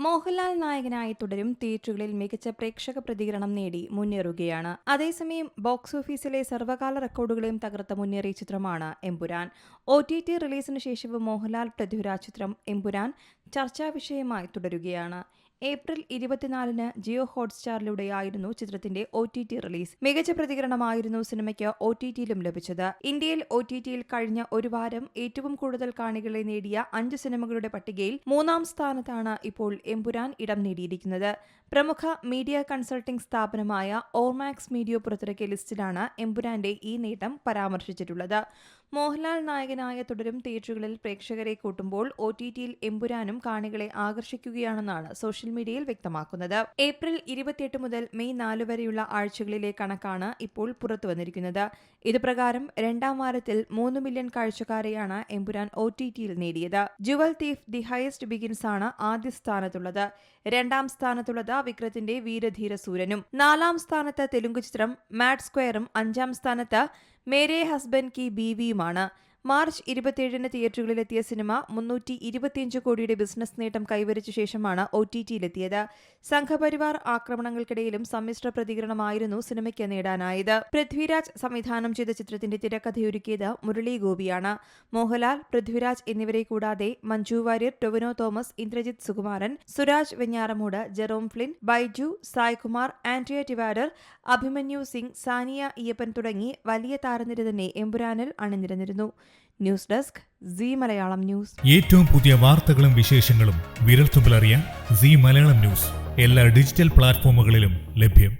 മോഹൻലാൽ നായകനായി തുടരും തിയേറ്ററുകളിൽ മികച്ച പ്രേക്ഷക പ്രതികരണം നേടി മുന്നേറുകയാണ്. അതേസമയം ബോക്സ് ഓഫീസിലെ സർവകാല റെക്കോർഡുകളെയും തകർത്ത മുന്നേറിയ ചിത്രമാണ് എമ്പുരാൻ. OTT റിലീസിന് ശേഷവും മോഹൻലാൽ പൃഥ്വിരാജ് ചിത്രം എമ്പുരാൻ ചർച്ചാ വിഷയമായി തുടരുകയാണ്. ഏപ്രിൽ 24-ന് ജിയോ ഹോട്ട്സ്റ്റാറിലൂടെയായിരുന്നു ചിത്രത്തിന്റെ OTT റിലീസ്. മികച്ച പ്രതികരണമായിരുന്നു സിനിമയ്ക്ക് OTT-യിലും ലഭിച്ചത്. ഇന്ത്യയിൽ OTT-യിൽ കഴിഞ്ഞ ഒരു വാരം ഏറ്റവും കൂടുതൽ കാണികളെ നേടിയ 5 സിനിമകളുടെ പട്ടികയിൽ 3-ാം സ്ഥാനത്താണ് ഇപ്പോൾ എമ്പുരാൻ ഇടം നേടിയിരിക്കുന്നത്. പ്രമുഖ മീഡിയ കൺസൾട്ടിംഗ് സ്ഥാപനമായ ഓർമാക്സ് മീഡിയ പുറത്തിറക്കിയ ലിസ്റ്റിലാണ് എമ്പുരാന്റെ ഈ നേട്ടം പരാമർശിച്ചിട്ടുള്ളത്. മോഹൻലാൽ നായകനായ തുടരും തിയേറ്ററുകളിൽ പ്രേക്ഷകരെ കൂട്ടുമ്പോൾ OTT-യിൽ എമ്പുരാനും കാണികളെ ആകർഷിക്കുകയാണെന്നാണ് സോഷ്യൽ മീഡിയയിൽ വ്യക്തമാക്കുന്നത്. ഏപ്രിൽ 28 മുതൽ മെയ് 4 വരെയുള്ള ആഴ്ചകളിലെ കണക്കാണ് ഇപ്പോൾ പുറത്തുവന്നിരിക്കുന്നത്. ഇതുപ്രകാരം 2-ാം വാരത്തിൽ 3 മില്യൺ കാഴ്ചക്കാരെയാണ് എമ്പുരാൻ OTT-യിൽ നേടിയത്. Jewel thief the heist begins ആണ് ആദ്യ സ്ഥാനത്തുള്ളത്. 2-ാം സ്ഥാനത്തുള്ളത് വിക്രത്തിന്റെ വീരധീര സൂരനും. 4-ാം സ്ഥാനത്ത് തെലുങ്ക് ചിത്രം മാഡ് സ്ക്വയറും 5-ാം സ്ഥാനത്ത് മേരെ ഹസ്ബൻഡ് കി ബീവിയുമാണ്. മാർച്ച് 27-ന് തിയേറ്ററുകളിലെത്തിയ സിനിമ 325 കോടിയുടെ ബിസിനസ് നേട്ടം കൈവരിച്ച ശേഷമാണ് OTT-യിലെത്തിയത്. സംഘപരിവാർ ആക്രമണങ്ങൾക്കിടയിലും സമ്മിശ്ര പ്രതികരണമായിരുന്നു സിനിമയ്ക്ക് നേടാനായത്. പൃഥ്വിരാജ് സംവിധാനം ചെയ്ത ചിത്രത്തിന്റെ തിരക്കഥയൊരുക്കിയത് മുരളി ഗോപിയാണ്. മോഹൻലാൽ, പൃഥ്വിരാജ് എന്നിവരെ കൂടാതെ Manju Warrier, Tovino Thomas, Indrajith Sukumaran, Suraj Venjaramoodu, Jerome Flynn, Baiju, Saikumar, Andrea Tivadar, Abhimanyu Singh, Saniya Iyappan തുടങ്ങി വലിയ താരനിര തന്നെ എമ്പുരാനിൽ അണിനിരന്നിരുന്നു. News desk Zee Malayalam News. ഏറ്റവും പുതിയ വാർത്തകളും വിശേഷങ്ങളും വിരൽത്തുമ്പിലറിയാൻ സി മലയാളം ന്യൂസ് എല്ലാ ഡിജിറ്റൽ പ്ലാറ്റ്ഫോമുകളിലും ലഭ്യം.